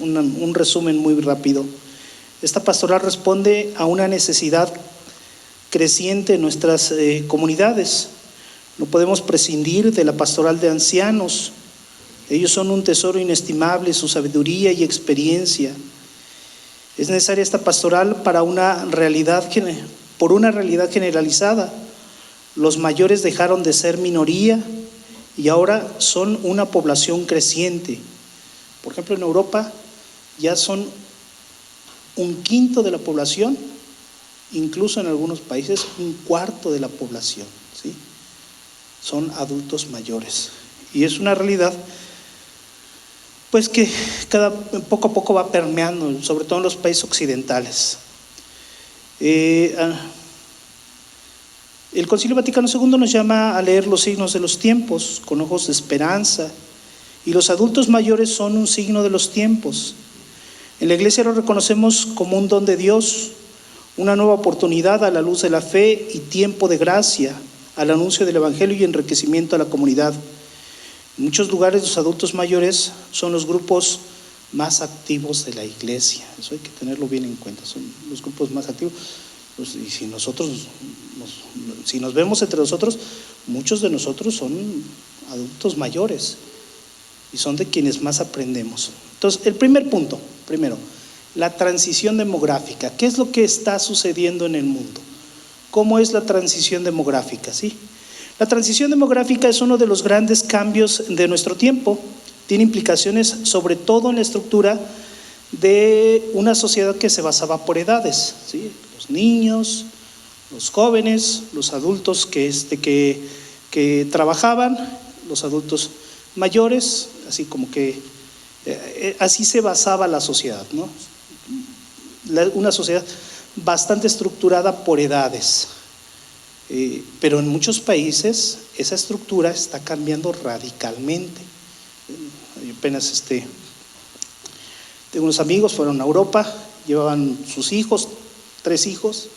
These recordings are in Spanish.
un resumen muy rápido. Esta pastoral responde a una necesidad creciente en nuestras comunidades. No podemos prescindir de la pastoral de ancianos. Ellos son un tesoro inestimable, su sabiduría y experiencia. Es necesaria esta pastoral por una realidad generalizada. Los mayores dejaron de ser minoría y ahora son una población creciente. Por ejemplo, en Europa ya son un quinto de la población, incluso en algunos países un cuarto de la población, ¿sí? Son adultos mayores. Y es una realidad pues que poco a poco va permeando, sobre todo en los países occidentales. El Concilio Vaticano II nos llama a leer los signos de los tiempos con ojos de esperanza, y los adultos mayores son un signo de los tiempos. En la Iglesia lo reconocemos como un don de Dios, una nueva oportunidad a la luz de la fe y tiempo de gracia, al anuncio del Evangelio y enriquecimiento a la comunidad. En muchos lugares los adultos mayores son los grupos más activos de la Iglesia. Eso hay que tenerlo bien en cuenta, son los grupos más activos. Pues, y si nos vemos entre nosotros, muchos de nosotros son adultos mayores y son de quienes más aprendemos. Entonces, el primer punto, la transición demográfica. ¿Qué es lo que está sucediendo en el mundo? ¿Cómo es la transición demográfica? ¿Sí? La transición demográfica es uno de los grandes cambios de nuestro tiempo. Tiene implicaciones sobre todo en la estructura de una sociedad que se basaba por edades, ¿sí? Los niños, los jóvenes, los adultos que trabajaban, los adultos mayores, así como que así se basaba la sociedad, ¿no? Una sociedad bastante estructurada por edades. Pero en muchos países esa estructura está cambiando radicalmente. Apenas tengo unos amigos, fueron a Europa, llevaban sus hijos, 3 hijos,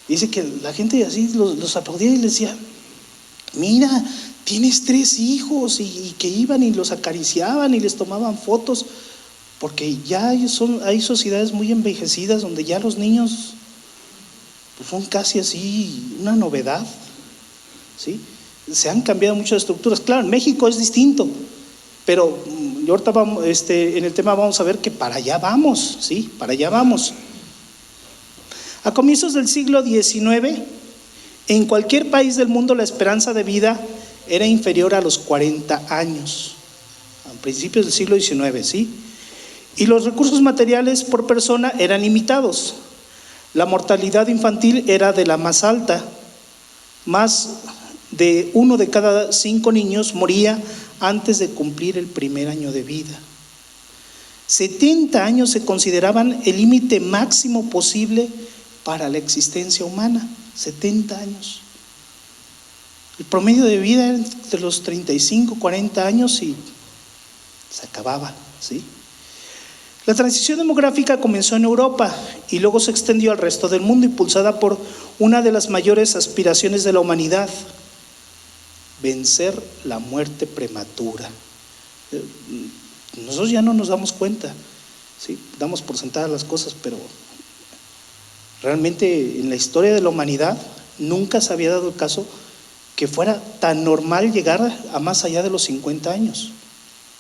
y dice que la gente así los aplaudía y les decía: mira, tienes 3 hijos, y que iban y los acariciaban y les tomaban fotos, porque ya hay sociedades muy envejecidas donde ya los niños pues son casi así una novedad, ¿sí? Se han cambiado muchas estructuras. Claro, en México es distinto, pero ahorita en el tema vamos a ver que para allá vamos, ¿sí? Para allá vamos. A comienzos del siglo XIX, en cualquier país del mundo la esperanza de vida era inferior a los 40 años, a principios del siglo XIX, ¿sí? Y los recursos materiales por persona eran limitados. La mortalidad infantil era de la más alta. Más de 1 de cada 5 niños moría antes de cumplir el primer año de vida. 70 años se consideraban el límite máximo posible para la existencia humana. 70 años. El promedio de vida era entre los 35, 40 años y se acababa, ¿sí? La transición demográfica comenzó en Europa y luego se extendió al resto del mundo, impulsada por una de las mayores aspiraciones de la humanidad: vencer la muerte prematura. Nosotros ya no nos damos cuenta, ¿sí? Damos por sentadas las cosas, pero realmente en la historia de la humanidad nunca se había dado el caso que fuera tan normal llegar a más allá de los 50 años.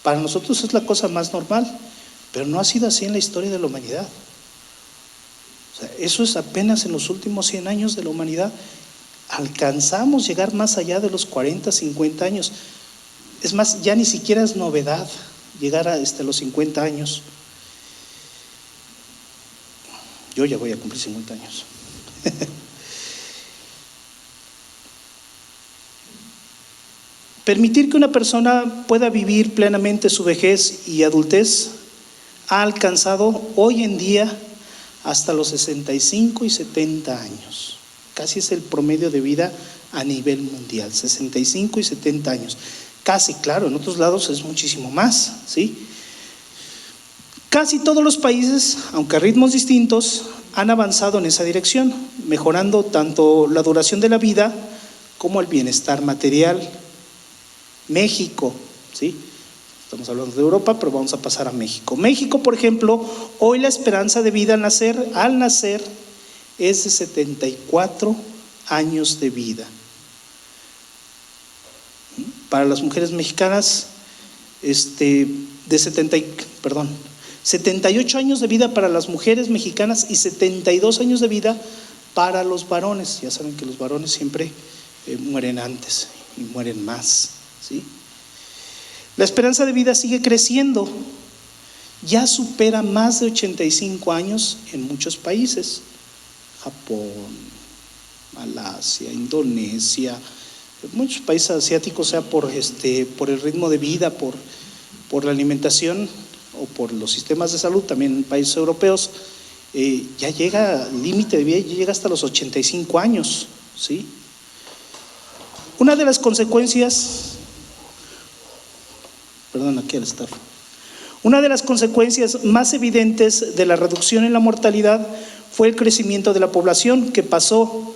Para nosotros es la cosa más normal, pero no ha sido así en la historia de la humanidad. O sea, eso es apenas en los últimos 100 años de la humanidad. Alcanzamos llegar más allá de los 40, 50 años. Es más, ya ni siquiera es novedad llegar a los 50 años. Yo ya voy a cumplir 50 años. Permitir que una persona pueda vivir plenamente su vejez y adultez ha alcanzado hoy en día hasta los 65 y 70 años. Casi es el promedio de vida a nivel mundial, 65 y 70 años. Casi, claro, en otros lados es muchísimo más, ¿sí? Casi todos los países, aunque a ritmos distintos, han avanzado en esa dirección, mejorando tanto la duración de la vida como el bienestar material. México, ¿sí? Estamos hablando de Europa, pero vamos a pasar a México. México, por ejemplo, hoy la esperanza de vida al nacer es de 74 años de vida. Para las mujeres mexicanas, 78 años de vida para las mujeres mexicanas y 72 años de vida para los varones. Ya saben que los varones siempre mueren antes y mueren más, ¿sí? La esperanza de vida sigue creciendo, ya supera más de 85 años en muchos países. Japón, Malasia, Indonesia, muchos países asiáticos, sea por el ritmo de vida, por la alimentación o por los sistemas de salud, también en países europeos, ya llega el límite de vida, ya llega hasta los 85 años, ¿sí? Una de las consecuencias, una de las consecuencias más evidentes de la reducción en la mortalidad fue el crecimiento de la población, que pasó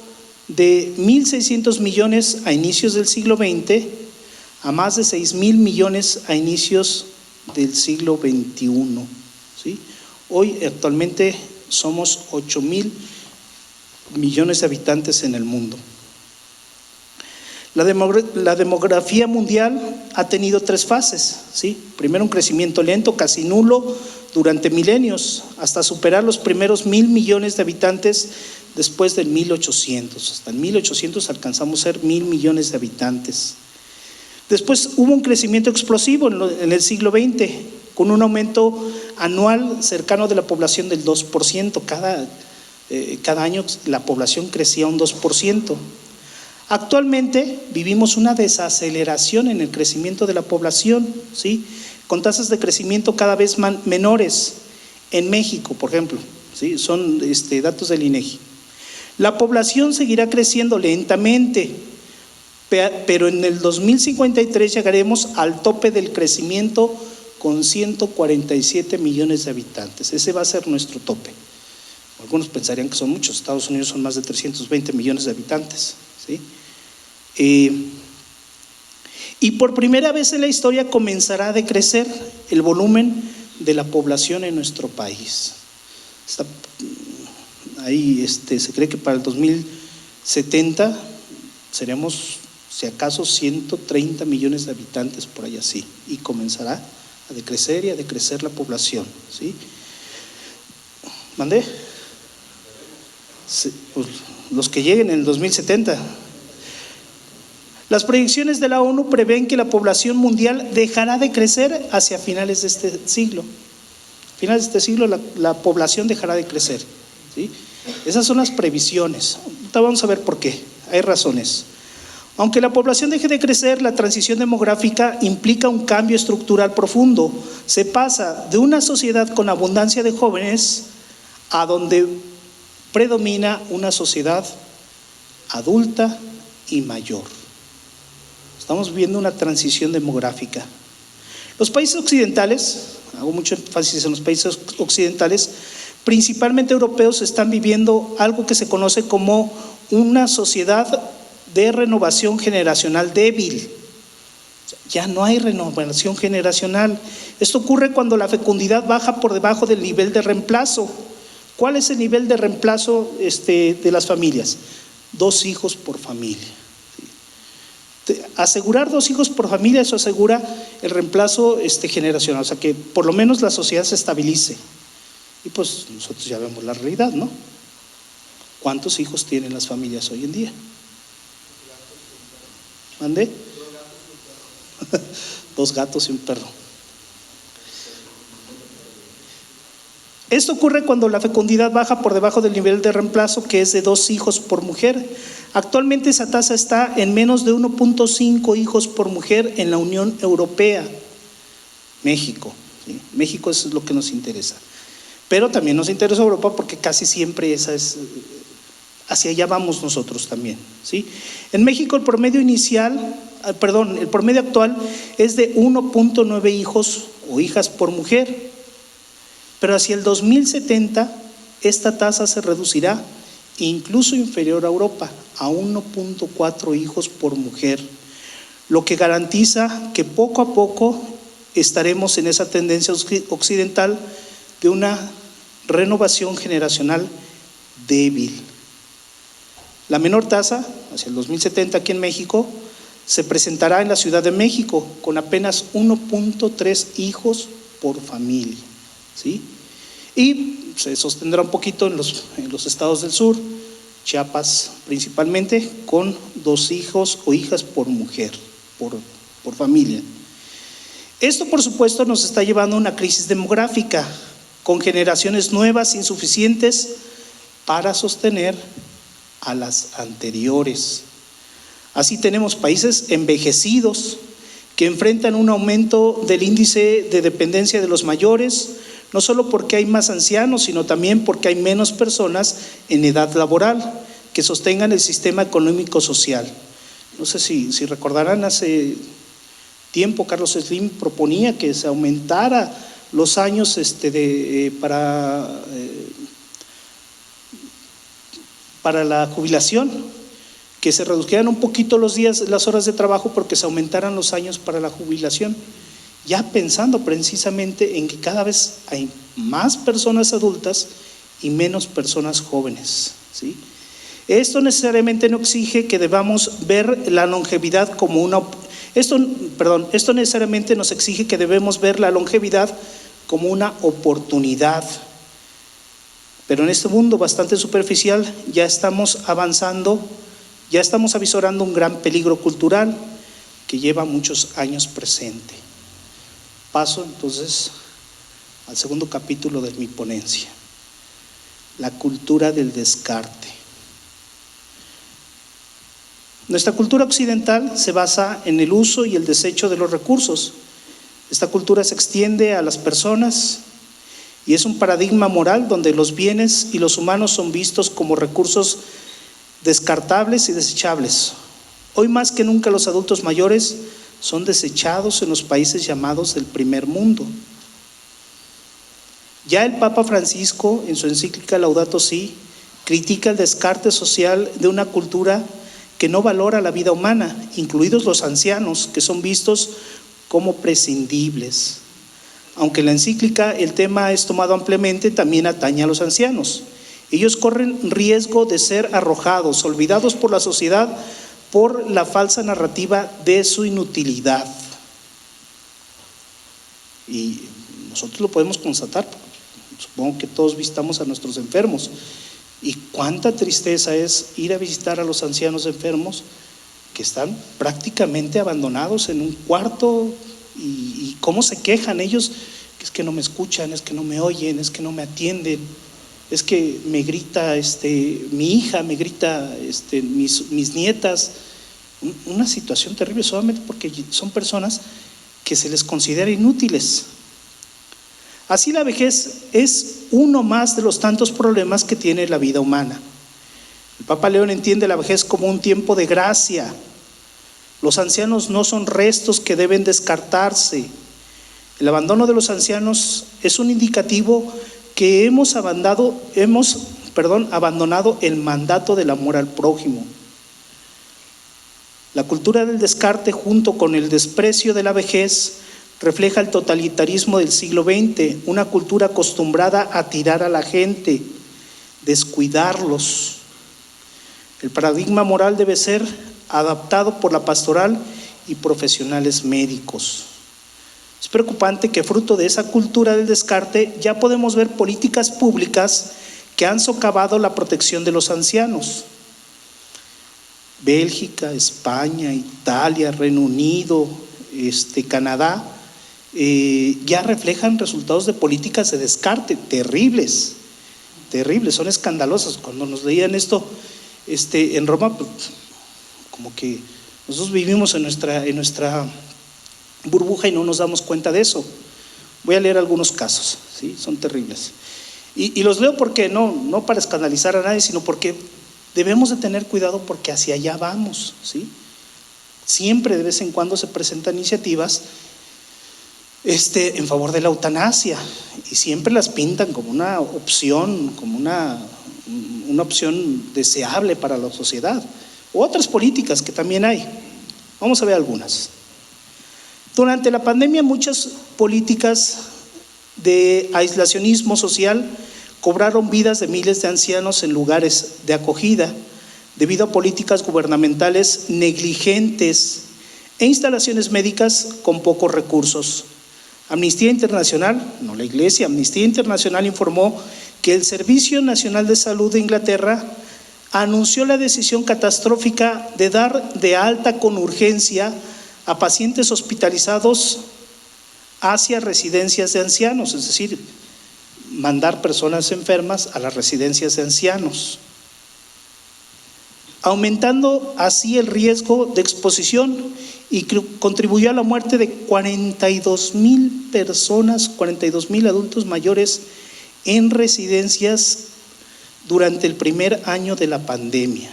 de 1.600 millones a inicios del siglo XX a más de 6.000 millones a inicios del siglo XXI, ¿sí? Hoy actualmente somos 8.000 millones de habitantes en el mundo. La demografía mundial ha tenido 3 fases, ¿sí? Primero, un crecimiento lento, casi nulo, durante milenios, hasta superar los primeros 1.000 millones de habitantes después del 1800. Hasta el 1800 alcanzamos a ser 1.000 millones de habitantes. Después hubo un crecimiento explosivo en el siglo XX, con un aumento anual cercano de la población del 2%. Cada año la población crecía un 2%. Actualmente vivimos una desaceleración en el crecimiento de la población, ¿sí? Con tasas de crecimiento cada vez menores. En México, por ejemplo, ¿sí? Son datos del INEGI. La población seguirá creciendo lentamente, pero en el 2053 llegaremos al tope del crecimiento con 147 millones de habitantes. Ese va a ser nuestro tope. Algunos pensarían que son muchos. Estados Unidos son más de 320 millones de habitantes, ¿sí? Y por primera vez en la historia comenzará a decrecer el volumen de la población en nuestro país. Se cree que para el 2070 seremos, si acaso, 130 millones de habitantes, por ahí así, y comenzará a decrecer y a decrecer la población, ¿sí? ¿Mandé? Sí, pues, los que lleguen en el 2070. Las proyecciones de la ONU prevén que la población mundial dejará de crecer hacia finales de este siglo. A finales de este siglo la población dejará de crecer, ¿sí? Esas son las previsiones. Ahorita vamos a ver por qué. Hay razones. Aunque la población deje de crecer, la transición demográfica implica un cambio estructural profundo. Se pasa de una sociedad con abundancia de jóvenes a donde predomina una sociedad adulta y mayor. Estamos viviendo una transición demográfica. Los países occidentales, hago mucho énfasis en los países occidentales, principalmente europeos, están viviendo algo que se conoce como una sociedad de renovación generacional débil. Ya no hay renovación generacional. Esto ocurre cuando la fecundidad baja por debajo del nivel de reemplazo. ¿Cuál es el nivel de reemplazo de las familias? 2 hijos por familia. Asegurar 2 hijos por familia, eso asegura el reemplazo generacional, o sea que por lo menos la sociedad se estabilice. Y pues nosotros ya vemos la realidad, ¿no? ¿Cuántos hijos tienen las familias hoy en día? ¿Mande? 2 gatos y un perro. Esto ocurre cuando la fecundidad baja por debajo del nivel de reemplazo, que es de 2 hijos por mujer. Actualmente esa tasa está en menos de 1.5 hijos por mujer en la Unión Europea. México, ¿sí? México es lo que nos interesa. Pero también nos interesa Europa porque casi siempre hacia allá vamos nosotros también, ¿sí? En México el promedio actual es de 1.9 hijos o hijas por mujer. Pero hacia el 2070 esta tasa se reducirá incluso inferior a Europa, a 1.4 hijos por mujer, lo que garantiza que poco a poco estaremos en esa tendencia occidental de una renovación generacional débil. La menor tasa, hacia el 2070 aquí en México, se presentará en la Ciudad de México con apenas 1.3 hijos por familia, ¿sí? Y se sostendrá un poquito en los estados del sur, Chiapas principalmente, con 2 hijos o hijas por mujer, por familia. Esto, por supuesto, nos está llevando a una crisis demográfica, con generaciones nuevas insuficientes para sostener a las anteriores. Así tenemos países envejecidos que enfrentan un aumento del índice de dependencia de los mayores, no solo porque hay más ancianos, sino también porque hay menos personas en edad laboral que sostengan el sistema económico-social. No sé si recordarán, hace tiempo Carlos Slim proponía que se aumentara los años para la jubilación, que se redujeran un poquito los días, las horas de trabajo, porque se aumentaran los años para la jubilación, ya pensando precisamente en que cada vez hay más personas adultas y menos personas jóvenes, ¿sí? Esto necesariamente no exige que debamos ver la longevidad como una… Esto necesariamente nos exige que debemos ver la longevidad como una oportunidad. Pero en este mundo bastante superficial ya estamos avanzando, ya estamos avisorando un gran peligro cultural que lleva muchos años presente. Paso entonces al segundo capítulo de mi ponencia, la cultura del descarte. Nuestra cultura occidental se basa en el uso y el desecho de los recursos. Esta cultura se extiende a las personas y es un paradigma moral donde los bienes y los humanos son vistos como recursos descartables y desechables. Hoy más que nunca los adultos mayores son desechados en los países llamados del primer mundo. Ya el Papa Francisco, en su encíclica Laudato Si, critica el descarte social de una cultura que no valora la vida humana, incluidos los ancianos, que son vistos como prescindibles. Aunque en la encíclica el tema es tomado ampliamente, también atañe a los ancianos. Ellos corren riesgo de ser arrojados, olvidados por la sociedad por la falsa narrativa de su inutilidad. Y nosotros lo podemos constatar, supongo que todos visitamos a nuestros enfermos. Y cuánta tristeza es ir a visitar a los ancianos enfermos que están prácticamente abandonados en un cuarto y cómo se quejan ellos, que es que no me escuchan, es que no me oyen, es que no me atienden, es que me grita mi hija, me grita mis nietas. Una situación terrible solamente porque son personas que se les considera inútiles. Así la vejez es uno más de los tantos problemas que tiene la vida humana. El Papa León entiende la vejez como un tiempo de gracia. Los ancianos no son restos que deben descartarse. El abandono de los ancianos es un indicativo que hemos abandonado el mandato del amor al prójimo. La cultura del descarte, junto con el desprecio de la vejez, refleja el totalitarismo del siglo XX, una cultura acostumbrada a tirar a la gente, descuidarlos. El paradigma moral debe ser adaptado por la pastoral y profesionales médicos. Es preocupante que fruto de esa cultura del descarte ya podemos ver políticas públicas que han socavado la protección de los ancianos. Bélgica, España, Italia, Reino Unido, Canadá, ya reflejan resultados de políticas de descarte terribles, son escandalosas. Cuando nos leían esto en Roma, pues, como que nosotros vivimos en nuestra burbuja y no nos damos cuenta de eso. Voy a leer algunos casos, ¿sí? Son terribles. Y los leo porque no para escandalizar a nadie, sino porque debemos de tener cuidado porque hacia allá vamos, ¿sí? Siempre de vez en cuando se presentan iniciativas en favor de la eutanasia y siempre las pintan como una opción, como una opción deseable para la sociedad. Otras políticas que también hay. Vamos a ver algunas. Durante la pandemia, muchas políticas de aislacionismo social cobraron vidas de miles de ancianos en lugares de acogida debido a políticas gubernamentales negligentes e instalaciones médicas con pocos recursos. Amnistía Internacional, no la Iglesia, Amnistía Internacional informó que el Servicio Nacional de Salud de Inglaterra anunció la decisión catastrófica de dar de alta con urgencia a pacientes hospitalizados hacia residencias de ancianos, es decir, mandar personas enfermas a las residencias de ancianos, aumentando así el riesgo de exposición y contribuyó a la muerte de 42,000 personas, 42,000 adultos mayores en residencias durante el primer año de la pandemia.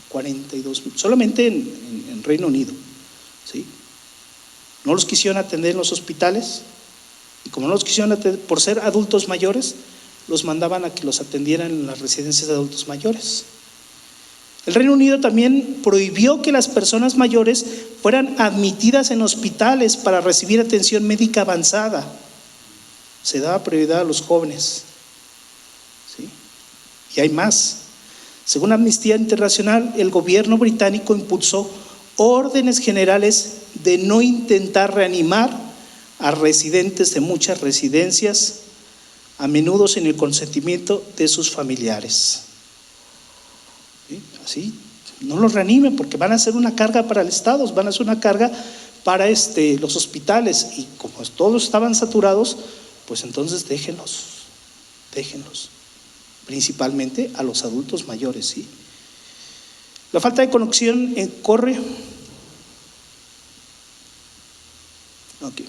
42,000, solamente en Reino Unido, ¿sí? No los quisieron atender en los hospitales y como no los quisieron atender por ser adultos mayores, los mandaban a que los atendieran en las residencias de adultos mayores. El Reino Unido también prohibió que las personas mayores fueran admitidas en hospitales para recibir atención médica avanzada. Se daba prioridad a los jóvenes, ¿sí? Y hay más. Según Amnistía Internacional, el gobierno británico impulsó órdenes generales de no intentar reanimar a residentes de muchas residencias, a menudo sin el consentimiento de sus familiares. ¿Sí? Así, no los reanimen porque van a ser una carga para el Estado, van a ser una carga para los hospitales y como todos estaban saturados, pues entonces déjenlos, principalmente a los adultos mayores, ¿sí? La falta de conexión corre. Okay.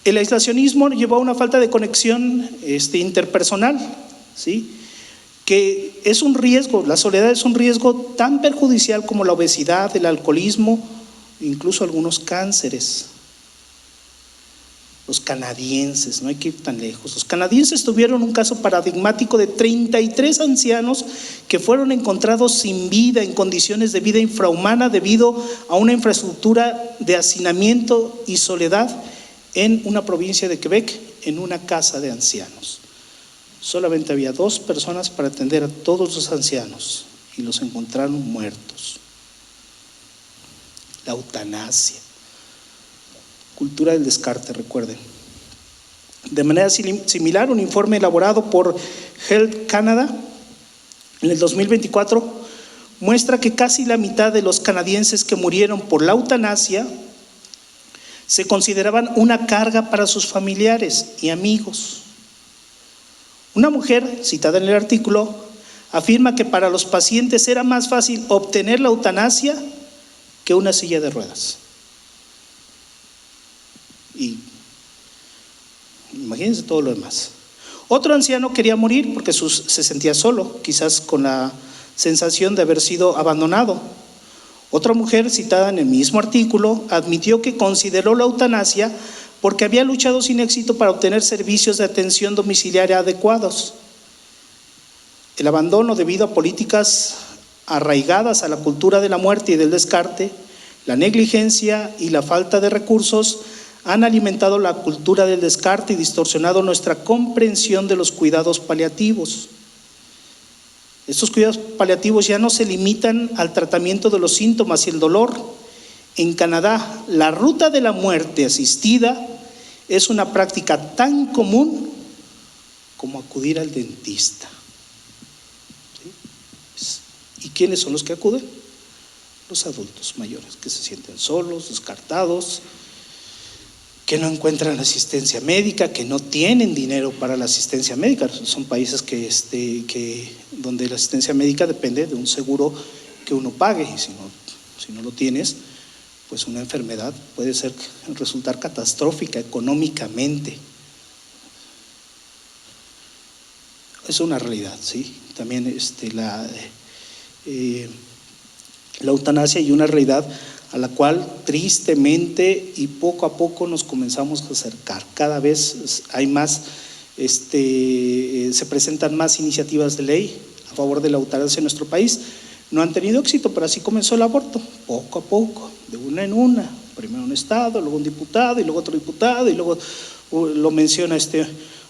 El aislacionismo llevó a una falta de conexión interpersonal, ¿sí? Que es un riesgo, la soledad es un riesgo tan perjudicial como la obesidad, el alcoholismo, incluso algunos cánceres. Los canadienses, no hay que ir tan lejos, los canadienses tuvieron un caso paradigmático de 33 ancianos que fueron encontrados sin vida, en condiciones de vida infrahumana debido a una infraestructura de hacinamiento y soledad en una provincia de Quebec, en una casa de ancianos. Solamente había 2 personas para atender a todos los ancianos y los encontraron muertos. La eutanasia. Cultura del descarte, recuerden. De manera similar, un informe elaborado por Health Canada en el 2024 muestra que casi la mitad de los canadienses que murieron por la eutanasia se consideraban una carga para sus familiares y amigos. Una mujer, citada en el artículo, afirma que para los pacientes era más fácil obtener la eutanasia que una silla de ruedas. Y imagínense todo lo demás. Otro anciano quería morir porque se sentía solo, quizás con la sensación de haber sido abandonado. Otra mujer, citada en el mismo artículo, admitió que consideró la eutanasia porque había luchado sin éxito para obtener servicios de atención domiciliaria adecuados. El abandono debido a políticas arraigadas a la cultura de la muerte y del descarte, la negligencia y la falta de recursos han alimentado la cultura del descarte y distorsionado nuestra comprensión de los cuidados paliativos. Estos cuidados paliativos ya no se limitan al tratamiento de los síntomas y el dolor. En Canadá, la ruta de la muerte asistida es una práctica tan común como acudir al dentista. ¿Sí? ¿Y quiénes son los que acuden? Los adultos mayores que se sienten solos, descartados, que no encuentran asistencia médica, que no tienen dinero para la asistencia médica. Son países donde la asistencia médica depende de un seguro que uno pague, y si no lo tienes, pues una enfermedad puede resultar catastrófica económicamente. Es una realidad, ¿sí? También la eutanasia y una realidad a la cual tristemente y poco a poco nos comenzamos a acercar. Cada vez hay más, se presentan más iniciativas de ley a favor de la eutanasia en nuestro país. No han tenido éxito, pero así comenzó el aborto, poco a poco, de una en una, primero un estado, luego un diputado y luego otro diputado y luego lo menciona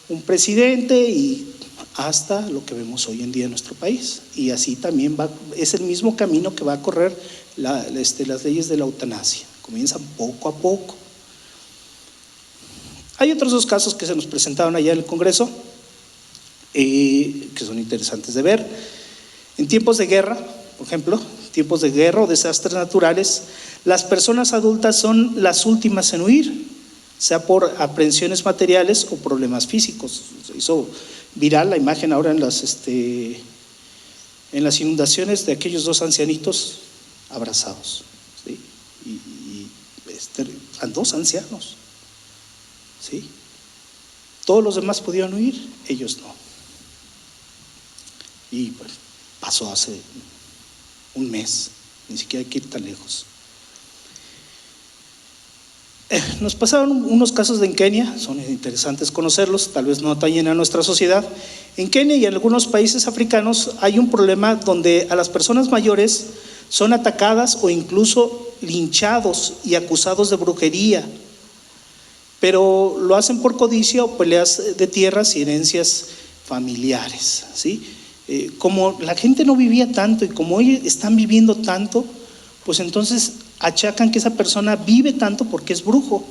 un presidente y hasta lo que vemos hoy en día en nuestro país. Y así también es el mismo camino que va a correr las leyes de la eutanasia, comienzan poco a poco. Hay otros dos casos que se nos presentaron allá en el Congreso, que son interesantes de ver. En tiempos de guerra, por ejemplo, tiempos de guerra o desastres naturales, las personas adultas son las últimas en huir, sea por aprehensiones materiales o problemas físicos. Se hizo viral la imagen ahora en las inundaciones de aquellos dos ancianitos abrazados, ¿sí? Eran dos ancianos, ¿sí? Todos los demás podían huir, ellos no. Y pues, pasó hace un mes, ni siquiera hay que ir tan lejos. Nos pasaron unos casos en Kenia, son interesantes conocerlos, tal vez no atañen a nuestra sociedad. En Kenia y en algunos países africanos hay un problema donde a las personas mayores son atacadas o incluso linchados y acusados de brujería, pero lo hacen por codicia o peleas de tierras y herencias familiares, ¿sí? Como la gente no vivía tanto y como hoy están viviendo tanto, pues entonces achacan que esa persona vive tanto porque es brujo.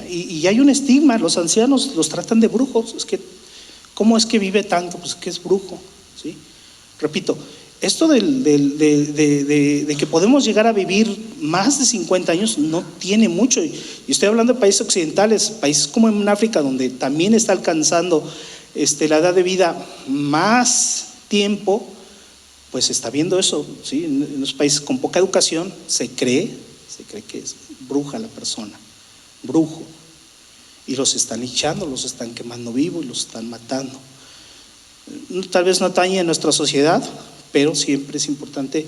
Y hay un estigma, los ancianos los tratan de brujos. ¿Cómo es que vive tanto? Pues que es brujo, ¿sí? Repito, esto de que podemos llegar a vivir más de 50 años no tiene mucho. Y estoy hablando de países occidentales, países como en África, donde también está alcanzando la edad de vida más tiempo, pues se está viendo eso, ¿sí? En los países con poca educación se cree que es bruja la persona, brujo, y los están linchando, los están quemando vivos y los están matando. Tal vez no atañe a nuestra sociedad, pero siempre es importante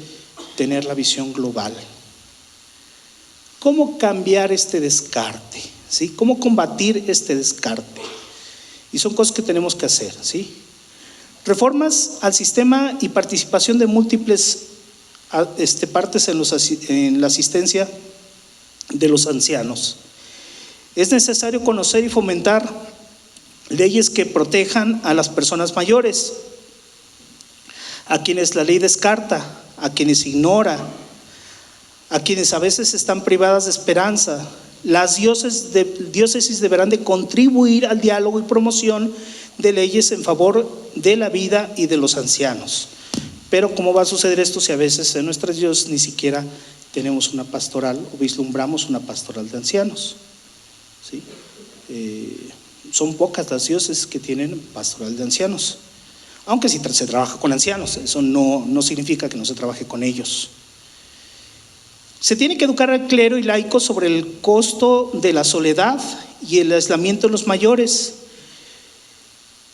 tener la visión global. ¿Cómo cambiar este descarte? ¿Sí? ¿Cómo combatir este descarte? Y son cosas que tenemos que hacer, ¿sí? Reformas al sistema y participación de múltiples partes en la asistencia de los ancianos. Es necesario conocer y fomentar leyes que protejan a las personas mayores, a quienes la ley descarta, a quienes ignora, a quienes a veces están privadas de esperanza. Las diócesis deberán de contribuir al diálogo y promoción de leyes en favor de la vida y de los ancianos. Pero ¿cómo va a suceder esto si a veces en nuestras diócesis ni siquiera tenemos una pastoral o vislumbramos una pastoral de ancianos? ¿Sí? Son pocas las diócesis que tienen pastoral de ancianos, aunque sí se trabaja con ancianos, eso no significa que no se trabaje con ellos. Se tiene que educar al clero y laicos sobre el costo de la soledad y el aislamiento de los mayores.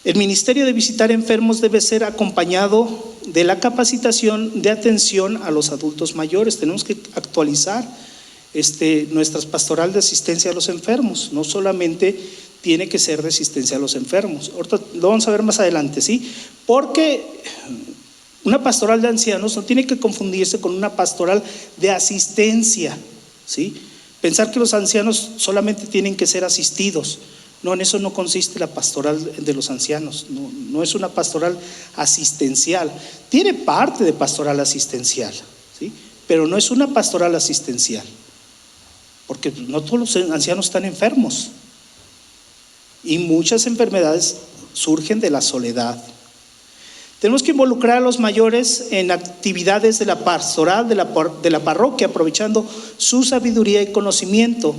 El ministerio de visitar enfermos debe ser acompañado de la capacitación de atención a los adultos mayores. Tenemos que actualizar nuestra pastoral de asistencia a los enfermos, no solamente tiene que ser de asistencia a los enfermos. Ahorita lo vamos a ver más adelante, ¿sí? Porque una pastoral de ancianos no tiene que confundirse con una pastoral de asistencia, ¿sí? Pensar que los ancianos solamente tienen que ser asistidos. No, en eso no consiste la pastoral de los ancianos, no es una pastoral asistencial. Tiene parte de pastoral asistencial, ¿sí? Pero no es una pastoral asistencial, porque no todos los ancianos están enfermos y muchas enfermedades surgen de la soledad. Tenemos que involucrar a los mayores en actividades de la pastoral de la parroquia, aprovechando su sabiduría y conocimiento.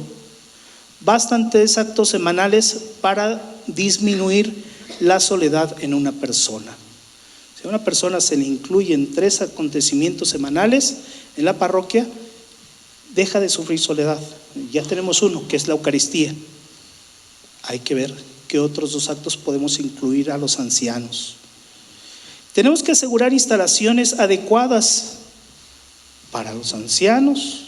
Bastan 3 actos semanales para disminuir la soledad en una persona. Si a una persona se le incluyen 3 acontecimientos semanales en la parroquia, deja de sufrir soledad. Ya tenemos uno, que es la Eucaristía. Hay que ver qué otros 2 actos podemos incluir a los ancianos. Tenemos que asegurar instalaciones adecuadas para los ancianos,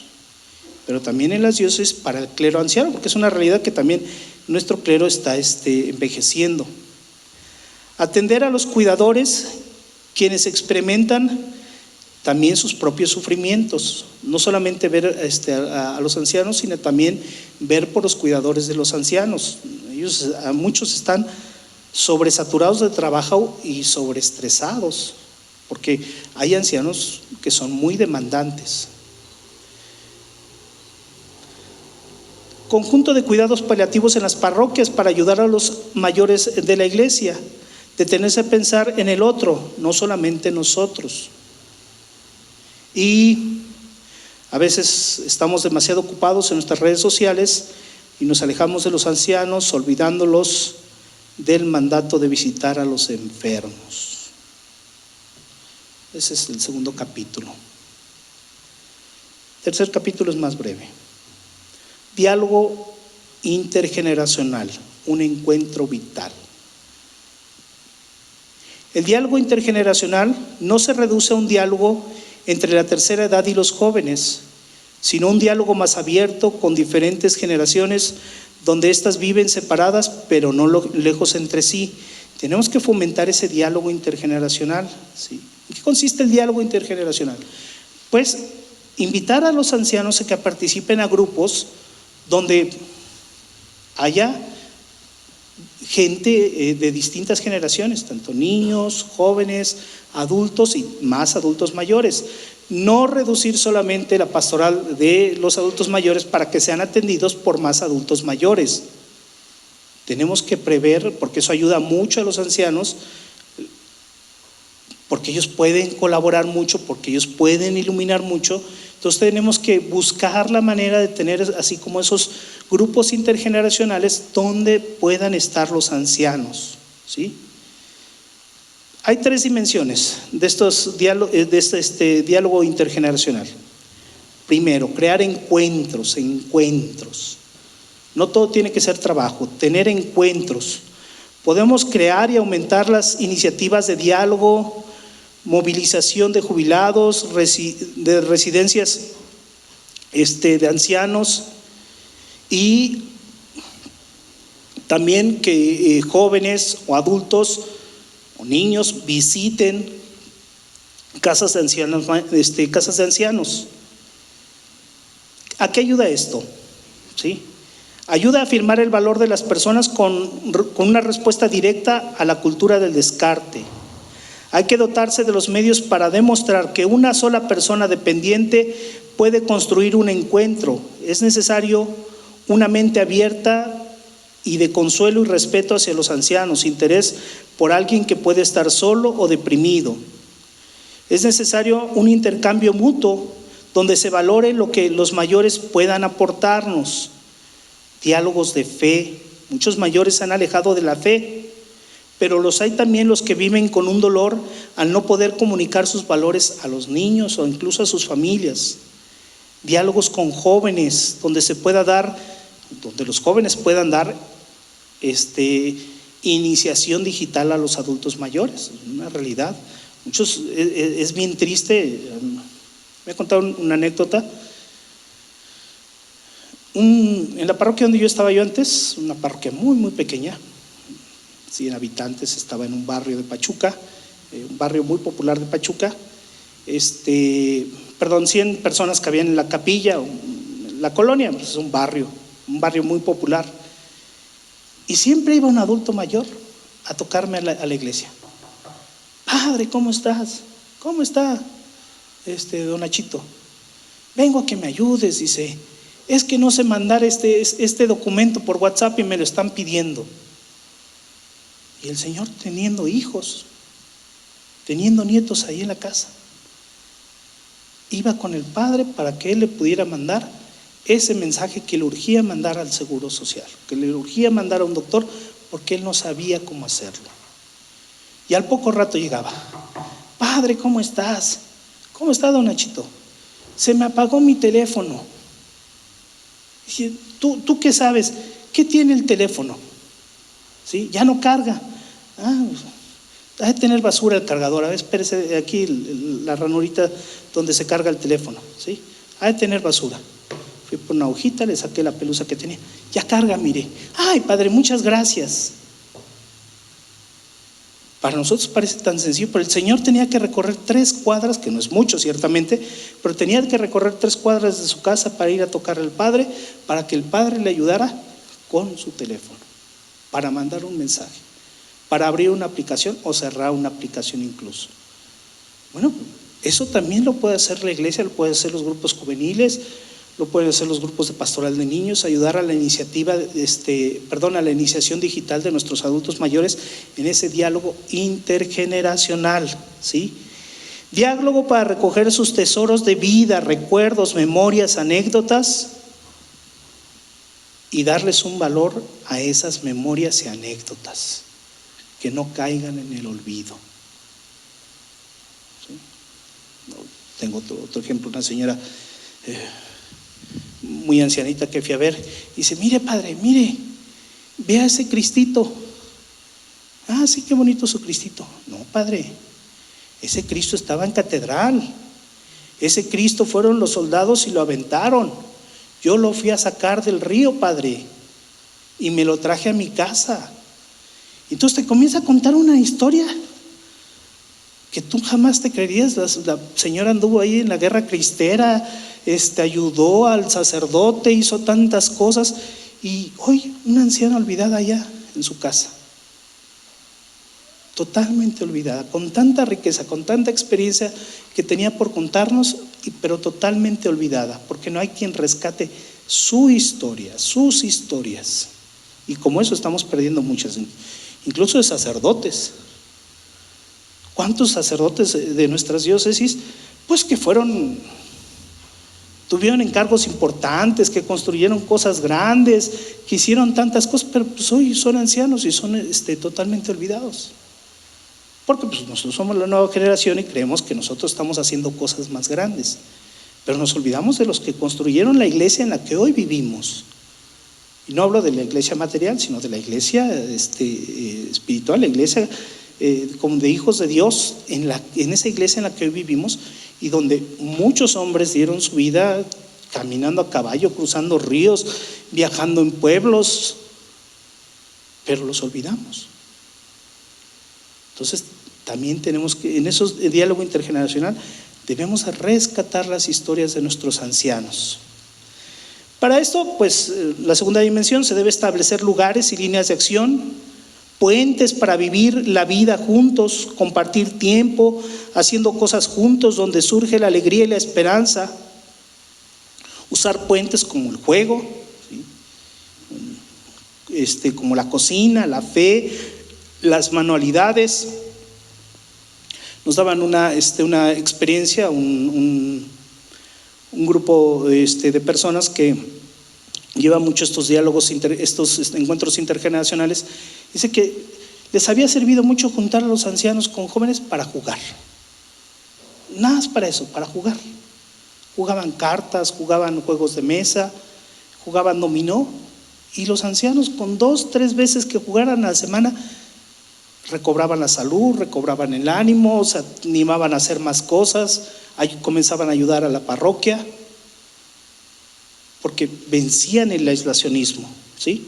pero también en las diócesis para el clero anciano, porque es una realidad que también nuestro clero está envejeciendo. Atender a los cuidadores, quienes experimentan también sus propios sufrimientos, no solamente ver a los ancianos, sino también ver por los cuidadores de los ancianos. Muchos están sobresaturados de trabajo y sobreestresados, porque hay ancianos que son muy demandantes. Conjunto de cuidados paliativos en las parroquias para ayudar a los mayores de la iglesia, detenerse a pensar en el otro, no solamente nosotros. Y a veces estamos demasiado ocupados en nuestras redes sociales y nos alejamos de los ancianos, olvidándolos del mandato de visitar a los enfermos. Ese es el segundo capítulo. Tercer capítulo es más breve. Diálogo intergeneracional, un encuentro vital. El diálogo intergeneracional no se reduce a un diálogo entre la tercera edad y los jóvenes, sino un diálogo más abierto con diferentes generaciones, donde éstas viven separadas pero no lejos entre sí. Tenemos que fomentar ese diálogo intergeneracional, ¿sí? ¿En qué consiste el diálogo intergeneracional? Pues invitar a los ancianos a que participen a grupos donde haya gente de distintas generaciones, tanto niños, jóvenes, adultos y más adultos mayores. No reducir solamente la pastoral de los adultos mayores para que sean atendidos por más adultos mayores. Tenemos que prever, porque eso ayuda mucho a los ancianos, porque ellos pueden colaborar mucho, porque ellos pueden iluminar mucho. Entonces tenemos que buscar la manera de tener así como esos grupos intergeneracionales donde puedan estar los ancianos, ¿sí? Hay tres dimensiones de este diálogo intergeneracional. Primero, crear encuentros. No todo tiene que ser trabajo, tener encuentros. Podemos crear y aumentar las iniciativas de diálogo, movilización de jubilados, de residencias de ancianos, y también que jóvenes o adultos o niños visiten casas de ancianos, ¿A qué ayuda esto? ¿Sí? Ayuda a afirmar el valor de las personas con una respuesta directa a la cultura del descarte. Hay que dotarse de los medios para demostrar que una sola persona dependiente puede construir un encuentro. Es necesario una mente abierta y de consuelo y respeto hacia los ancianos, interés por alguien que puede estar solo o deprimido. Es necesario un intercambio mutuo donde se valore lo que los mayores puedan aportarnos. Diálogos de fe. Muchos mayores se han alejado de la fe, pero los hay también los que viven con un dolor al no poder comunicar sus valores a los niños o incluso a sus familias. Diálogos con jóvenes, donde los jóvenes puedan dar iniciación digital a los adultos mayores. Es una realidad. Es bien triste. Me he contado una anécdota. En la parroquia donde yo estaba yo antes, una parroquia muy, muy pequeña, 100 habitantes, estaba en un barrio de Pachuca, un barrio muy popular de Pachuca, 100 personas que habían en la capilla, la colonia, pues es un barrio muy popular. Y siempre iba un adulto mayor a tocarme a la iglesia. Padre, ¿cómo estás? ¿Cómo está don Nachito? Vengo a que me ayudes, dice. Es que no sé mandar este documento por WhatsApp y me lo están pidiendo. Y el Señor teniendo hijos, teniendo nietos ahí en la casa, iba con el Padre para que él le pudiera mandar ese mensaje que le urgía mandar al Seguro Social, que le urgía mandar a un doctor, porque él no sabía cómo hacerlo. Y al poco rato llegaba: Padre, ¿cómo estás? ¿Cómo está don Nachito? Se me apagó mi teléfono. Dije: ¿Tú qué sabes? ¿Qué tiene el teléfono? ¿Sí? Ya no carga. Ha de tener basura el cargador. A ver, espérese, aquí la ranurita donde se carga el teléfono, ¿sí? Ha de tener basura. Fui por una hojita, le saqué la pelusa que tenía. Ya carga, mire. Ay, padre, muchas gracias. Para nosotros parece tan sencillo, pero el Señor tenía que recorrer 3 cuadras, que no es mucho ciertamente, pero tenía que recorrer 3 cuadras de su casa para ir a tocar al Padre, para que el Padre le ayudara con su teléfono, para mandar un mensaje, para abrir una aplicación o cerrar una aplicación incluso. Bueno, eso también lo puede hacer la iglesia, lo pueden hacer los grupos juveniles, lo pueden hacer los grupos de pastoral de niños, ayudar a la iniciativa, a la iniciación digital de nuestros adultos mayores en ese diálogo intergeneracional, ¿sí? Diálogo para recoger sus tesoros de vida, recuerdos, memorias, anécdotas y darles un valor a esas memorias y anécdotas, que no caigan en el olvido. ¿Sí? Tengo otro ejemplo, una señora muy ancianita que fui a ver, dice: mire padre, mire, vea ese Cristito. Ah, sí, qué bonito su Cristito. No, padre, ese Cristo estaba en catedral. Ese Cristo fueron los soldados y lo aventaron. Yo lo fui a sacar del río, padre, y me lo traje a mi casa. Entonces te comienza a contar una historia que tú jamás te creerías. La señora anduvo ahí en la guerra cristera, ayudó al sacerdote, hizo tantas cosas, y hoy una anciana olvidada allá en su casa, totalmente olvidada, con tanta riqueza, con tanta experiencia que tenía por contarnos, pero totalmente olvidada, porque no hay quien rescate su historia, sus historias. Y como eso estamos perdiendo muchas, incluso de sacerdotes. ¿Cuántos sacerdotes de nuestras diócesis, pues que tuvieron encargos importantes, que construyeron cosas grandes, que hicieron tantas cosas, pero pues hoy son ancianos y son totalmente olvidados? Porque pues nosotros somos la nueva generación y creemos que nosotros estamos haciendo cosas más grandes, pero nos olvidamos de los que construyeron la iglesia en la que hoy vivimos. Y no hablo de la iglesia material, sino de la iglesia espiritual, la iglesia como de hijos de Dios, en esa iglesia en la que hoy vivimos, y donde muchos hombres dieron su vida caminando a caballo, cruzando ríos, viajando en pueblos, pero los olvidamos. Entonces también tenemos que, en esos diálogo intergeneracional, debemos rescatar las historias de nuestros ancianos. Para esto, pues, la segunda dimensión, se debe establecer lugares y líneas de acción, puentes para vivir la vida juntos, compartir tiempo, haciendo cosas juntos donde surge la alegría y la esperanza. Usar puentes como el juego, ¿sí? Como la cocina, la fe, las manualidades. Nos daban una experiencia, un grupo de personas que lleva mucho estos diálogos, estos encuentros intergeneracionales. Dice que les había servido mucho juntar a los ancianos con jóvenes para jugar. Nada más para eso, para jugar. Jugaban cartas, jugaban juegos de mesa, jugaban dominó, y los ancianos con 2-3 veces que jugaran a la semana recobraban la salud, recobraban el ánimo, se animaban a hacer más cosas, comenzaban a ayudar a la parroquia, porque vencían el aislacionismo, ¿sí?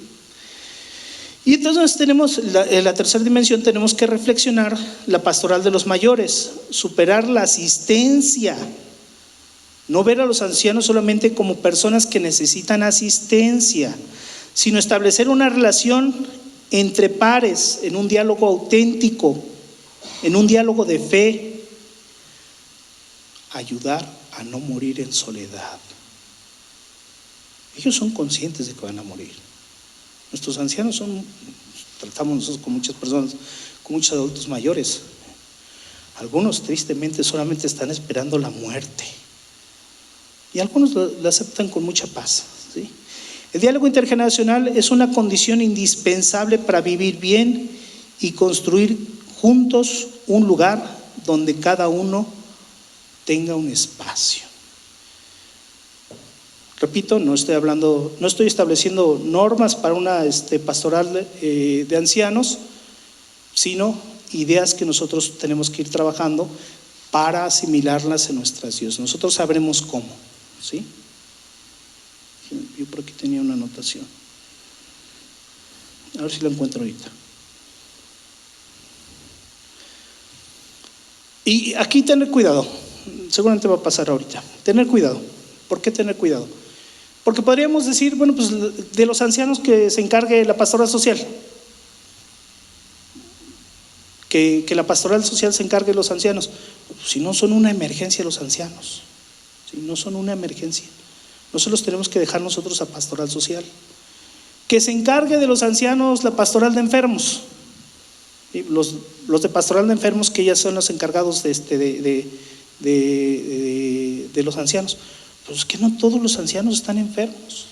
Y entonces tenemos la tercera dimensión, tenemos que reflexionar la pastoral de los mayores, superar la asistencia, no ver a los ancianos solamente como personas que necesitan asistencia, sino establecer una relación entre pares, en un diálogo auténtico, en un diálogo de fe, ayudar a no morir en soledad. Ellos son conscientes de que van a morir. Nuestros ancianos tratamos nosotros con muchas personas, con muchos adultos mayores. Algunos tristemente solamente están esperando la muerte, y algunos la aceptan con mucha paz, ¿sí? El diálogo intergeneracional es una condición indispensable para vivir bien y construir juntos un lugar donde cada uno tenga un espacio. Repito, no estoy estableciendo normas para una pastoral de ancianos, sino ideas que nosotros tenemos que ir trabajando para asimilarlas en nuestras vidas. Nosotros sabremos cómo, ¿sí? Yo por aquí tenía una anotación. A ver si la encuentro ahorita. Y aquí tener cuidado, seguramente va a pasar ahorita, tener cuidado. ¿Por qué tener cuidado? Porque podríamos decir, bueno, pues de los ancianos que se encargue la pastoral social. Que la pastoral social se encargue de los ancianos. Si no son una emergencia los ancianos, si no son una emergencia, no se los tenemos que dejar nosotros a pastoral social. Que se encargue de los ancianos la pastoral de enfermos. Los de pastoral de enfermos, que ya son los encargados de los ancianos. Pues es que no todos los ancianos están enfermos.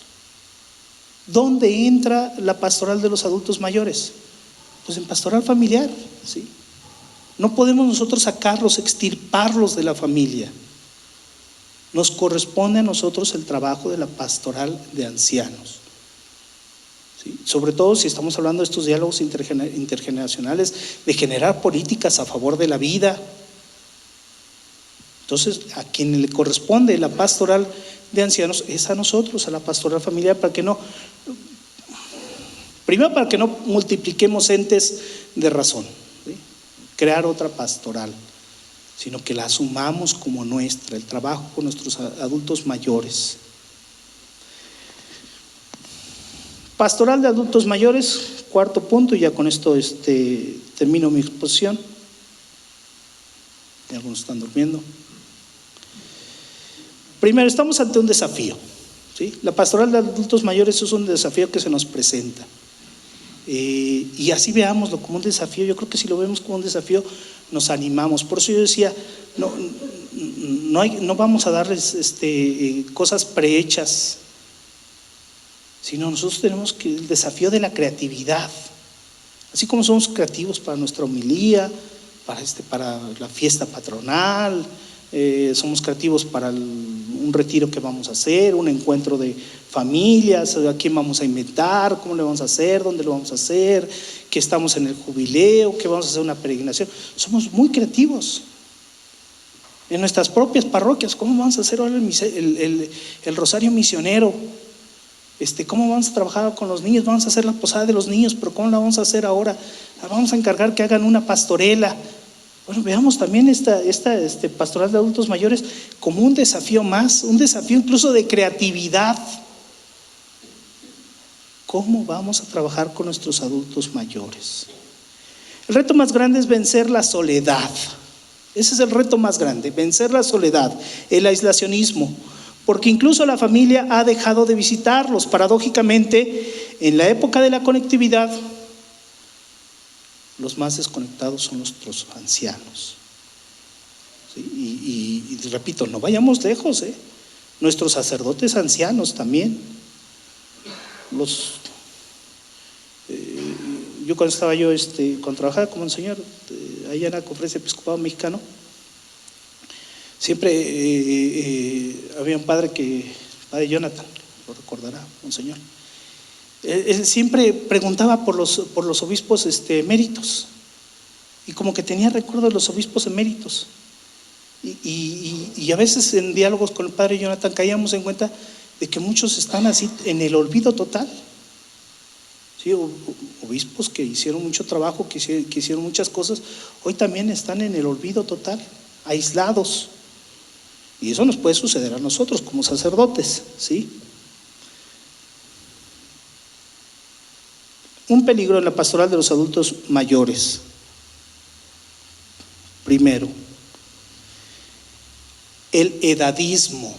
¿Dónde entra la pastoral de los adultos mayores? Pues en pastoral familiar, ¿sí? No podemos nosotros sacarlos, extirparlos de la familia. Nos corresponde a nosotros el trabajo de la pastoral de ancianos, ¿sí? Sobre todo si estamos hablando de estos diálogos intergeneracionales, de generar políticas a favor de la vida. Entonces, a quien le corresponde la pastoral de ancianos es a nosotros, a la pastoral familiar, primero para que no multipliquemos entes de razón, ¿sí? Crear otra pastoral, sino que la asumamos como nuestra, el trabajo con nuestros adultos mayores. Pastoral de adultos mayores, cuarto punto, y ya con esto termino mi exposición. Y algunos están durmiendo. Primero, estamos ante un desafío, ¿sí? La pastoral de adultos mayores es un desafío que se nos presenta. Y así veámoslo como un desafío. Yo creo que si lo vemos como un desafío, nos animamos. Por eso yo decía, no vamos a darles cosas prehechas, sino nosotros tenemos el desafío de la creatividad. Así como somos creativos para nuestra homilía, para la fiesta patronal, somos creativos para un retiro que vamos a hacer, un encuentro de familias, a quién vamos a invitar, cómo le vamos a hacer, dónde lo vamos a hacer, que estamos en el jubileo, que vamos a hacer una peregrinación. Somos muy creativos. En nuestras propias parroquias, ¿cómo vamos a hacer ahora el rosario misionero? ¿Cómo vamos a trabajar con los niños? Vamos a hacer la posada de los niños, pero ¿cómo la vamos a hacer ahora? Vamos a encargar que hagan una pastorela. Bueno, veamos también esta pastoral de adultos mayores como un desafío más, un desafío incluso de creatividad. ¿Cómo vamos a trabajar con nuestros adultos mayores? El reto más grande es vencer la soledad. Ese es el reto más grande, vencer la soledad, el aislacionismo, porque incluso la familia ha dejado de visitarlos. Paradójicamente, en la época de la conectividad, los más desconectados son nuestros ancianos, ¿sí? Y repito, no vayamos lejos, nuestros sacerdotes ancianos también. Yo cuando estaba cuando trabajaba como monseñor allá en la Conferencia Episcopal Mexicano, siempre había un padre Jonathan, lo recordará, monseñor. Él siempre preguntaba por los obispos eméritos, y como que tenía recuerdo de los obispos eméritos, y a veces en diálogos con el padre Jonathan caíamos en cuenta de que muchos están así en el olvido total, ¿sí? Obispos que hicieron mucho trabajo, que hicieron muchas cosas, hoy también están en el olvido total, aislados, y eso nos puede suceder a nosotros como sacerdotes, ¿sí? Un peligro en la pastoral de los adultos mayores. Primero, el edadismo,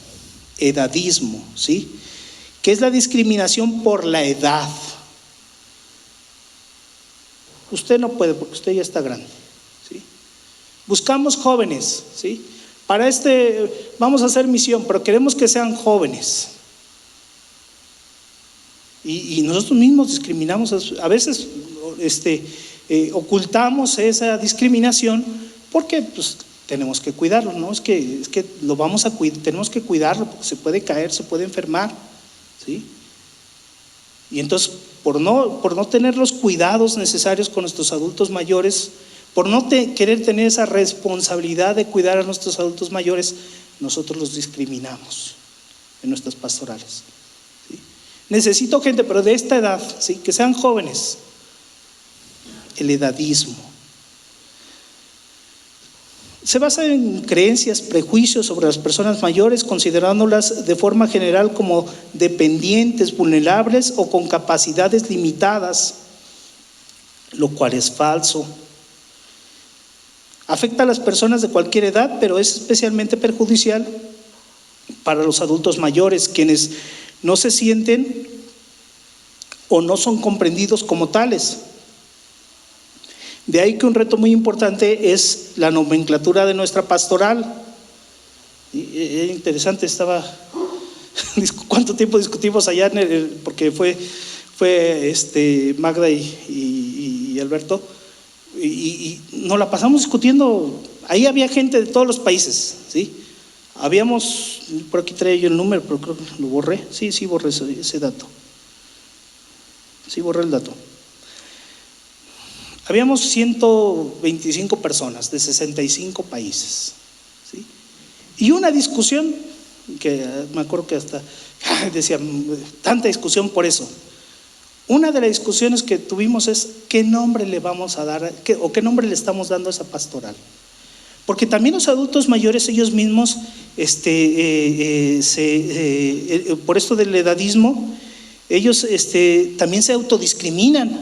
¿sí? Que es la discriminación por la edad. Usted no puede porque usted ya está grande, ¿sí? Buscamos jóvenes, ¿sí? Para vamos a hacer misión, pero queremos que sean jóvenes. Y nosotros mismos discriminamos, a veces ocultamos esa discriminación porque pues tenemos que cuidarlo, ¿no? Es que lo vamos a cuidar, tenemos que cuidarlo porque se puede caer, se puede enfermar, ¿sí? Y entonces por no tener los cuidados necesarios con nuestros adultos mayores, por no querer tener esa responsabilidad de cuidar a nuestros adultos mayores, nosotros los discriminamos en nuestras pastorales. Necesito gente, pero de esta edad, ¿sí? Que sean jóvenes. El edadismo. Se basa en creencias, prejuicios sobre las personas mayores, considerándolas de forma general como dependientes, vulnerables o con capacidades limitadas, lo cual es falso. Afecta a las personas de cualquier edad, pero es especialmente perjudicial para los adultos mayores, quienes no se sienten o no son comprendidos como tales. De ahí que un reto muy importante es la nomenclatura de nuestra pastoral. Interesante, ¿cuánto tiempo discutimos allá? Porque fue Magda y Alberto, y nos la pasamos discutiendo. Ahí había gente de todos los países, ¿sí? Habíamos, por aquí traía yo el número, pero creo que lo borré. Sí, borré ese dato. Sí, borré el dato. Habíamos 125 personas de 65 países, ¿sí? Y una discusión, que me acuerdo que hasta decía, tanta discusión por eso. Una de las discusiones que tuvimos es qué nombre le vamos a dar, o qué nombre le estamos dando a esa pastoral. Porque también los adultos mayores ellos mismos, por esto del edadismo, ellos también se autodiscriminan,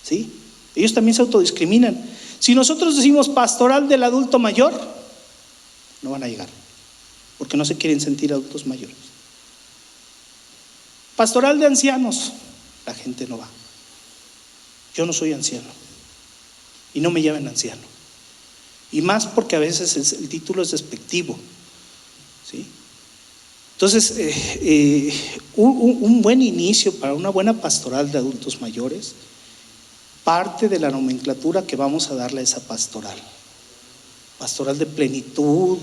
¿sí? Ellos también se autodiscriminan. Si nosotros decimos pastoral del adulto mayor, no van a llegar, porque no se quieren sentir adultos mayores. Pastoral de ancianos, la gente no va. Yo no soy anciano y no me llamen anciano. Y más porque a veces el título es despectivo, ¿sí? Entonces, un buen inicio para una buena pastoral de adultos mayores parte de la nomenclatura que vamos a darle a esa pastoral. Pastoral de plenitud,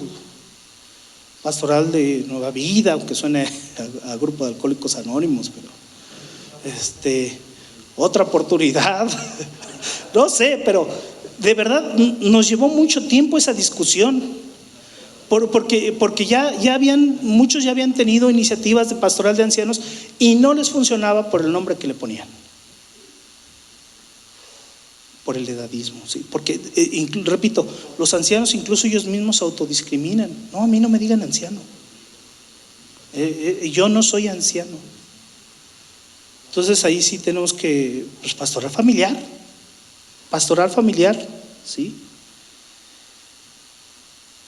pastoral de nueva vida, aunque suene a grupo de alcohólicos anónimos, pero otra oportunidad, no sé, pero de verdad nos llevó mucho tiempo esa discusión, porque muchos ya habían tenido iniciativas de pastoral de ancianos y no les funcionaba por el nombre que le ponían. Por el edadismo, ¿sí? Porque, repito, los ancianos incluso ellos mismos se autodiscriminan. No, a mí no me digan anciano. Yo no soy anciano. Entonces ahí sí tenemos que, pues, pastoral familiar, ¿sí?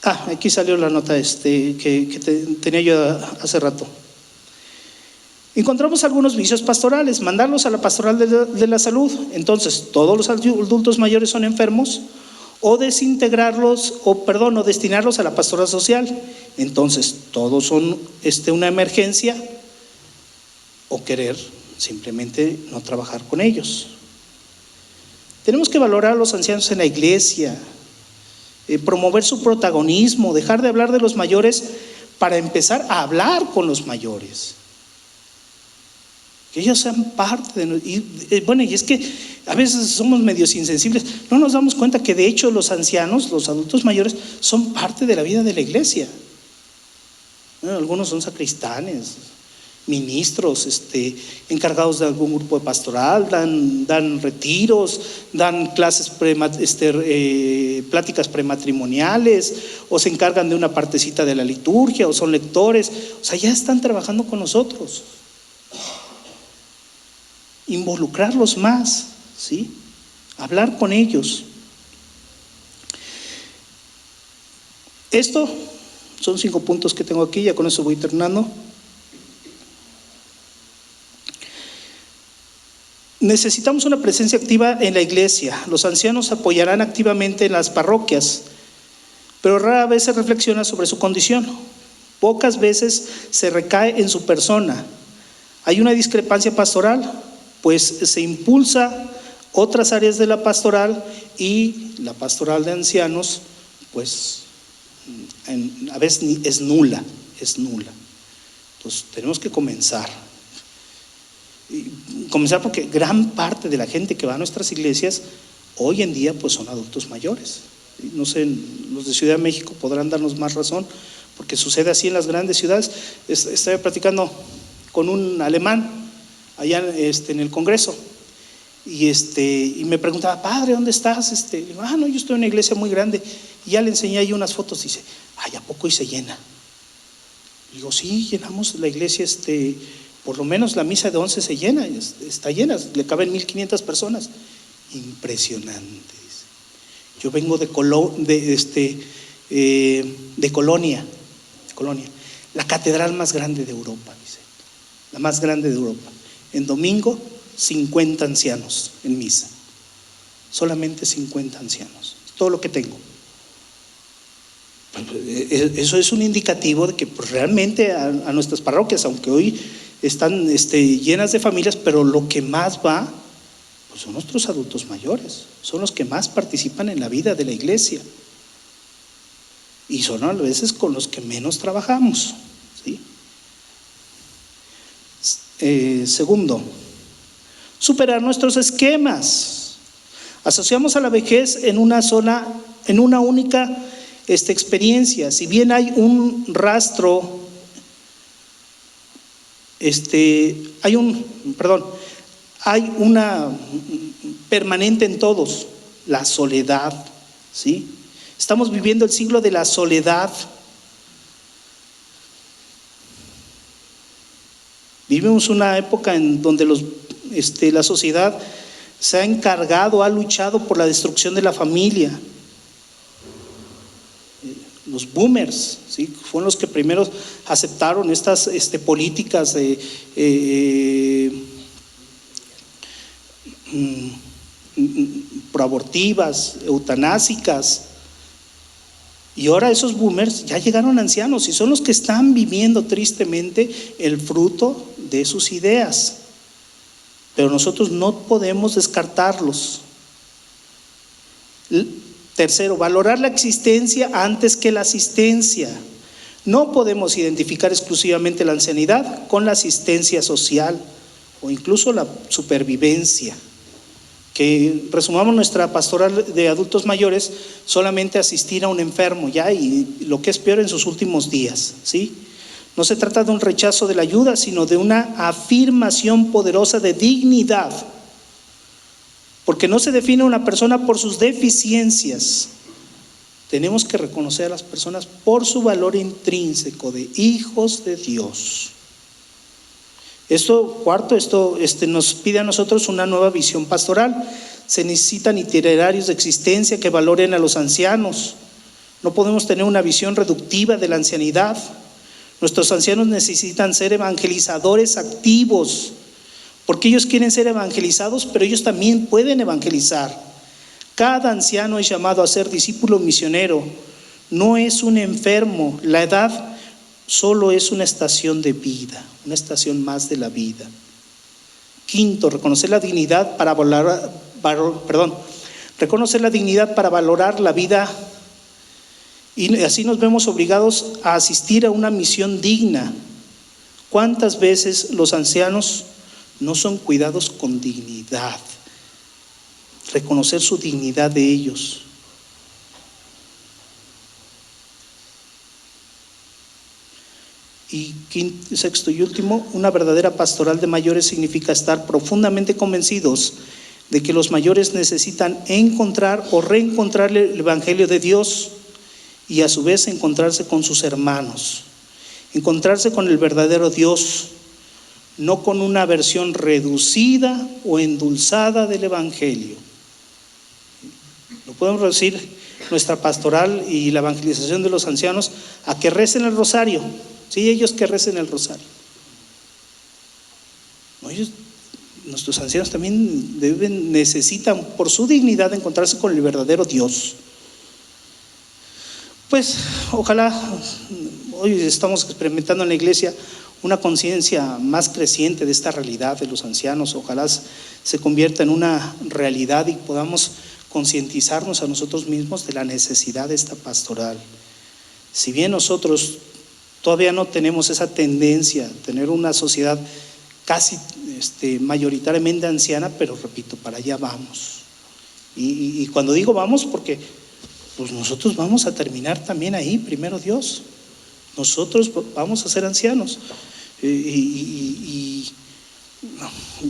Aquí salió la nota que tenía yo hace rato. Encontramos algunos vicios pastorales, mandarlos a la pastoral de la salud. Entonces, todos los adultos mayores son enfermos, o destinarlos a la pastoral social. Entonces, todos son una emergencia, o querer simplemente no trabajar con ellos. Tenemos que valorar a los ancianos en la iglesia, promover su protagonismo, dejar de hablar de los mayores para empezar a hablar con los mayores. Que ellos sean parte de y es que a veces somos medios insensibles, no nos damos cuenta que de hecho los ancianos, los adultos mayores, son parte de la vida de la iglesia. Algunos son sacristanes, ministros, encargados de algún grupo de pastoral, dan retiros, dan clases, pláticas prematrimoniales, o se encargan de una partecita de la liturgia, o son lectores, o sea, ya están trabajando con nosotros. Involucrarlos más, ¿sí? Hablar con ellos. Esto son 5 puntos que tengo aquí, ya con eso voy terminando. Necesitamos una presencia activa en la iglesia. Los ancianos apoyarán activamente en las parroquias, pero rara vez se reflexiona sobre su condición. Pocas veces se recae en su persona. Hay una discrepancia pastoral, pues se impulsa otras áreas de la pastoral, y la pastoral de ancianos pues a veces es nula. Entonces tenemos que comenzar porque gran parte de la gente que va a nuestras iglesias hoy en día pues son adultos mayores. No sé, los de Ciudad de México podrán darnos más razón, porque sucede así en las grandes ciudades. Estaba platicando con un alemán allá en el Congreso, y me preguntaba, padre, ¿dónde estás? Le digo, no, yo estoy en una iglesia muy grande. Y ya le enseñé ahí unas fotos. Dice, ay, ¿a poco y se llena? Digo, sí, llenamos la iglesia, por lo menos la misa de 11 se llena, está llena, le caben 1500 personas. Impresionante. Yo vengo de Colonia, la catedral más grande de Europa, dice, la más grande de Europa. En domingo, 50 ancianos en misa, solamente 50 ancianos, es todo lo que tengo. Eso es un indicativo de que pues, realmente a nuestras parroquias, aunque hoy están llenas de familias, pero lo que más va pues son nuestros adultos mayores, son los que más participan en la vida de la iglesia y son a veces con los que menos trabajamos, ¿sí? Segundo, superar nuestros esquemas. Asociamos a la vejez en una única experiencia. Si bien hay un rastro, hay una permanente en todos, la soledad, ¿sí? Estamos viviendo el siglo de la soledad. Vivimos una época en donde la sociedad se ha encargado, ha luchado por la destrucción de la familia. Los boomers, ¿sí? Fueron los que primero aceptaron estas políticas proabortivas, eutanásicas. Y ahora esos boomers ya llegaron ancianos y son los que están viviendo tristemente el fruto de sus ideas. Pero nosotros no podemos descartarlos. Tercero, valorar la existencia antes que la asistencia. No podemos identificar exclusivamente la ancianidad con la asistencia social o incluso la supervivencia. Que resumamos nuestra pastoral de adultos mayores, solamente asistir a un enfermo ya y lo que es peor en sus últimos días, ¿sí? No se trata de un rechazo de la ayuda, sino de una afirmación poderosa de dignidad, porque no se define una persona por sus deficiencias. Tenemos que reconocer a las personas por su valor intrínseco de hijos de Dios. Cuarto, nos pide a nosotros una nueva visión pastoral. Se necesitan itinerarios de existencia que valoren a los ancianos. No podemos tener una visión reductiva de la ancianidad. Nuestros ancianos necesitan ser evangelizadores activos, porque ellos quieren ser evangelizados, pero ellos también pueden evangelizar. Cada anciano es llamado a ser discípulo misionero. No es un enfermo. La edad solo es una estación de vida, una estación más de la vida. Quinto, reconocer la dignidad para valorar la vida, y así nos vemos obligados a asistir a una misión digna. ¿Cuántas veces los ancianos no son cuidados con dignidad? Reconocer su dignidad de ellos. Y sexto y último, una verdadera pastoral de mayores significa estar profundamente convencidos de que los mayores necesitan encontrar o reencontrar el Evangelio de Dios y a su vez encontrarse con sus hermanos, encontrarse con el verdadero Dios, no con una versión reducida o endulzada del Evangelio. Lo podemos decir nuestra pastoral y la evangelización de los ancianos a que recen el rosario. Sí, ellos que recen el rosario. No, nuestros ancianos también necesitan por su dignidad encontrarse con el verdadero Dios. Pues ojalá hoy estamos experimentando en la iglesia una conciencia más creciente de esta realidad de los ancianos. Ojalá se convierta en una realidad y podamos concientizarnos a nosotros mismos de la necesidad de esta pastoral. Si bien nosotros todavía no tenemos esa tendencia a tener una sociedad casi mayoritariamente anciana, pero repito, para allá vamos. Y cuando digo vamos, porque pues nosotros vamos a terminar también ahí, primero Dios. Nosotros vamos a ser ancianos.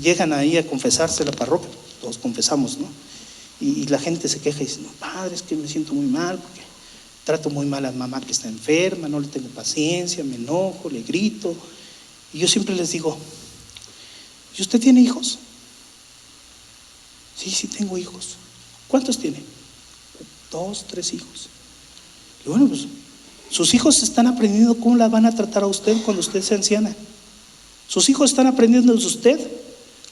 Llegan ahí a confesarse a la parroquia. todos confesamos, ¿no? Y la gente se queja y dice, no, padre, es que me siento muy mal porque trato muy mal a mamá que está enferma, no le tengo paciencia, me enojo, le grito. Y yo siempre les digo, ¿y usted tiene hijos? Sí, sí tengo hijos. ¿Cuántos tiene? 2, 3 hijos. Y bueno, pues sus hijos están aprendiendo cómo la van a tratar a usted cuando usted sea anciana. Sus hijos están aprendiendo de usted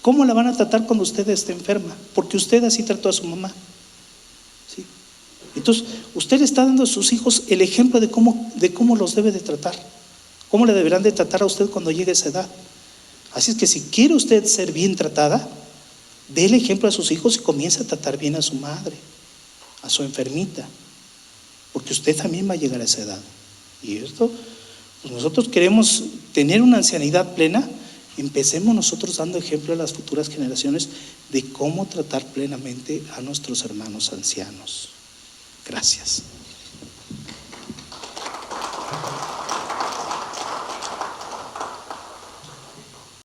cómo la van a tratar cuando usted esté enferma, porque usted así trató a su mamá. ¿Sí? Entonces, usted le está dando a sus hijos el ejemplo de cómo los debe de tratar, cómo le deberán de tratar a usted cuando llegue a esa edad. Así es que si quiere usted ser bien tratada, dé el ejemplo a sus hijos y comience a tratar bien a su madre, a su enfermita, porque usted también va a llegar a esa edad. Y esto, pues nosotros queremos tener una ancianidad plena. Empecemos nosotros dando ejemplo a las futuras generaciones de cómo tratar plenamente a nuestros hermanos ancianos. Gracias.